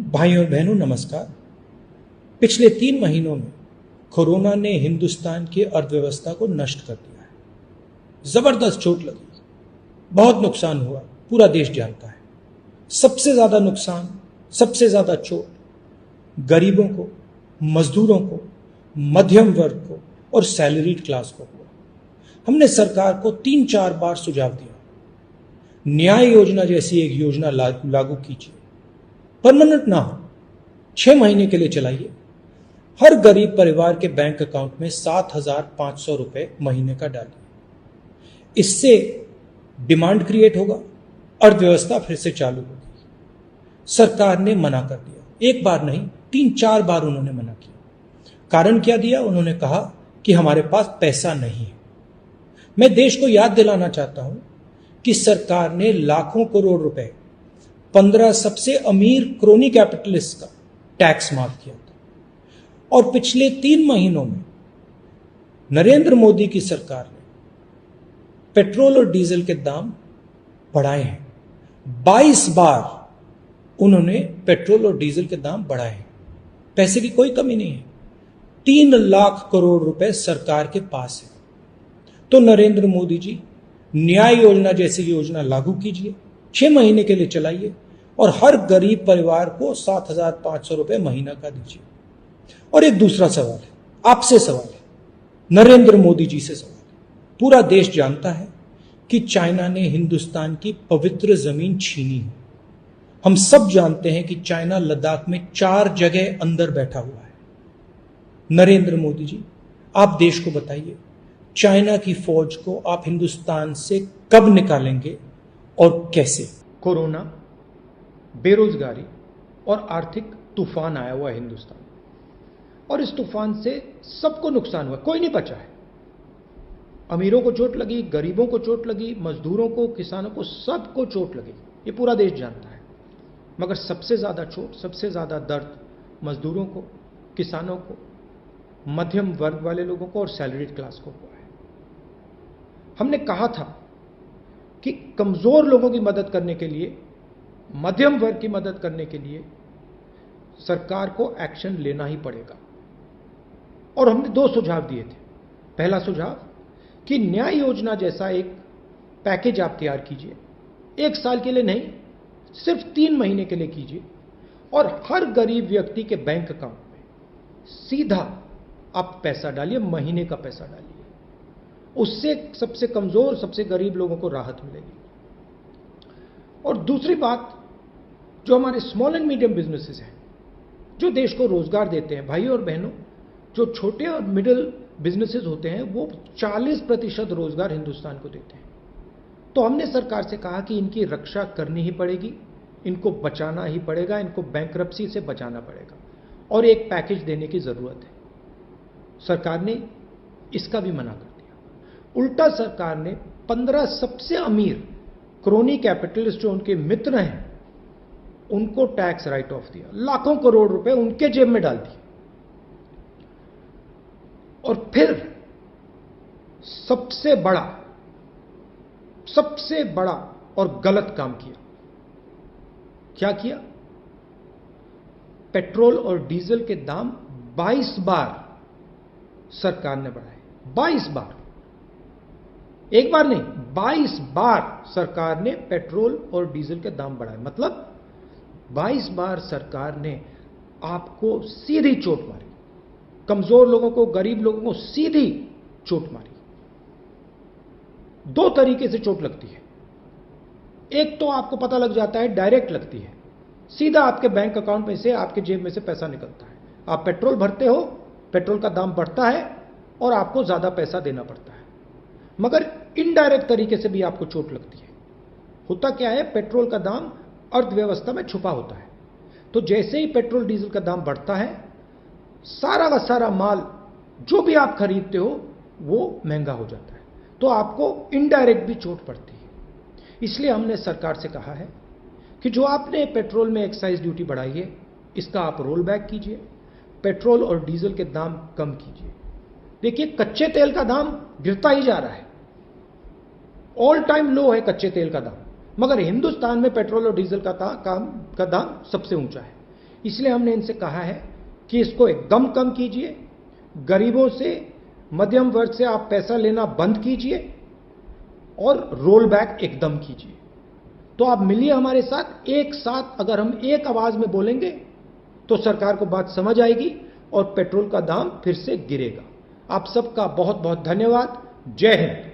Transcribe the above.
भाइयों और बहनों नमस्कार। पिछले 3 महीनों में कोरोना ने हिंदुस्तान की अर्थव्यवस्था को नष्ट कर दिया है। जबरदस्त चोट लगी, बहुत नुकसान हुआ, पूरा देश जानता है। सबसे ज्यादा नुकसान, सबसे ज्यादा चोट गरीबों को, मजदूरों को, मध्यम वर्ग को और सैलरीड क्लास को हुआ। हमने सरकार को 3-4 बार सुझाव दिया, न्याय योजना जैसी एक योजना लागू कीजिए, परमानेंट ना हो, 6 महीने के लिए चलाइए। हर गरीब परिवार के बैंक अकाउंट में 7,500 रुपए महीने का डालिए। इससे डिमांड क्रिएट होगा, अर्थव्यवस्था फिर से चालू होगी। सरकार ने मना कर दिया, एक बार नहीं 3-4 बार उन्होंने मना किया। कारण क्या दिया? उन्होंने कहा कि हमारे पास पैसा नहीं है। मैं देश को याद दिलाना चाहता हूं कि सरकार ने लाखों करोड़ रुपए 15 सबसे अमीर क्रोनी कैपिटलिस्ट का टैक्स माफ किया था। और पिछले 3 महीनों में नरेंद्र मोदी की सरकार ने पेट्रोल और डीजल के दाम बढ़ाए हैं। 22 बार उन्होंने पेट्रोल और डीजल के दाम बढ़ाए हैं। पैसे की कोई कमी नहीं है। 3 लाख करोड़ रुपए सरकार के पास है। तो नरेंद्र मोदी जी, न्याय योजना जैसी योजना लागू कीजिए, 6 महीने के लिए चलाइए और हर गरीब परिवार को 7,500 रुपए महीना का दीजिए। और एक दूसरा सवाल है, आपसे सवाल है, नरेंद्र मोदी जी से सवाल है। पूरा देश जानता है कि चाइना ने हिंदुस्तान की पवित्र जमीन छीनी है। हम सब जानते हैं कि चाइना लद्दाख में 4 जगह अंदर बैठा हुआ है। नरेंद्र मोदी जी, आप देश को बताइए, चाइना की फौज को आप हिंदुस्तान से कब निकालेंगे और कैसे? कोरोना, बेरोजगारी और आर्थिक तूफान आया हुआ है हिंदुस्तान, और इस तूफान से सबको नुकसान हुआ, कोई नहीं बचा है। अमीरों को चोट लगी, गरीबों को चोट लगी, मजदूरों को, किसानों को, सबको चोट लगी। ये पूरा देश जानता है। मगर सबसे ज्यादा चोट, सबसे ज्यादा दर्द मजदूरों को, किसानों को, मध्यम वर्ग वाले लोगों को और सैलरीड क्लास को हुआ है। हमने कहा था कि कमजोर लोगों की मदद करने के लिए, मध्यम वर्ग की मदद करने के लिए सरकार को एक्शन लेना ही पड़ेगा। और हमने 2 सुझाव दिए थे। पहला सुझाव कि न्याय योजना जैसा एक पैकेज आप तैयार कीजिए, 1 साल के लिए नहीं, सिर्फ 3 महीने के लिए कीजिए, और हर गरीब व्यक्ति के बैंक अकाउंट में सीधा आप पैसा डालिए, महीने का पैसा डालिए। उससे सबसे कमजोर, सबसे गरीब लोगों को राहत मिलेगी। और दूसरी बात, जो हमारे स्मॉल एंड मीडियम बिजनेसेस हैं, जो देश को रोजगार देते हैं, भाइयों और बहनों, जो छोटे और मिडिल बिजनेसेस होते हैं, वो 40% रोजगार हिंदुस्तान को देते हैं। तो हमने सरकार से कहा कि इनकी रक्षा करनी ही पड़ेगी, इनको बचाना ही पड़ेगा, इनको बैंकरप्सी से बचाना पड़ेगा और एक पैकेज देने की जरूरत है। सरकार ने इसका भी मना कर दिया। उल्टा सरकार ने 15 सबसे अमीर क्रोनी कैपिटलिस्ट जो उनके मित्र हैं, उनको टैक्स राइट ऑफ दिया, लाखों करोड़ रुपए उनके जेब में डाल दिए। और फिर सबसे बड़ा और गलत काम किया। क्या किया? पेट्रोल और डीजल के दाम 22 बार सरकार ने बढ़ाए। 22 बार, एक बार नहीं, 22 बार सरकार ने पेट्रोल और डीजल के दाम बढ़ाए। मतलब 22 बार सरकार ने आपको सीधी चोट मारी, कमजोर लोगों को, गरीब लोगों को सीधी चोट मारी। 2 तरीके से चोट लगती है। एक तो आपको पता लग जाता है, डायरेक्ट लगती है, सीधा आपके बैंक अकाउंट में से, आपके जेब में से पैसा निकलता है। आप पेट्रोल भरते हो, पेट्रोल का दाम बढ़ता है और आपको ज्यादा पैसा देना पड़ता है। मगर इनडायरेक्ट तरीके से भी आपको चोट लगती है। होता क्या है, पेट्रोल का दाम अर्थव्यवस्था में छुपा होता है। तो जैसे ही पेट्रोल डीजल का दाम बढ़ता है, सारा का सारा माल जो भी आप खरीदते हो वो महंगा हो जाता है। तो आपको इनडायरेक्ट भी चोट पड़ती है। इसलिए हमने सरकार से कहा है कि जो आपने पेट्रोल में एक्साइज ड्यूटी बढ़ाई है, इसका आप रोल बैक कीजिए, पेट्रोल और डीजल के दाम कम कीजिए। देखिए, कच्चे तेल का दाम गिरता ही जा रहा है, ऑल टाइम लो है कच्चे तेल का दाम, मगर हिंदुस्तान में पेट्रोल और डीजल का दाम सबसे ऊंचा है। इसलिए हमने इनसे कहा है कि इसको एकदम कम कीजिए, गरीबों से, मध्यम वर्ग से आप पैसा लेना बंद कीजिए और रोल बैक एकदम कीजिए। तो आप मिलिए हमारे साथ, एक साथ अगर हम एक आवाज में बोलेंगे तो सरकार को बात समझ आएगी और पेट्रोल का दाम फिर से गिरेगा। आप सबका बहुत बहुत धन्यवाद। जय हिंद।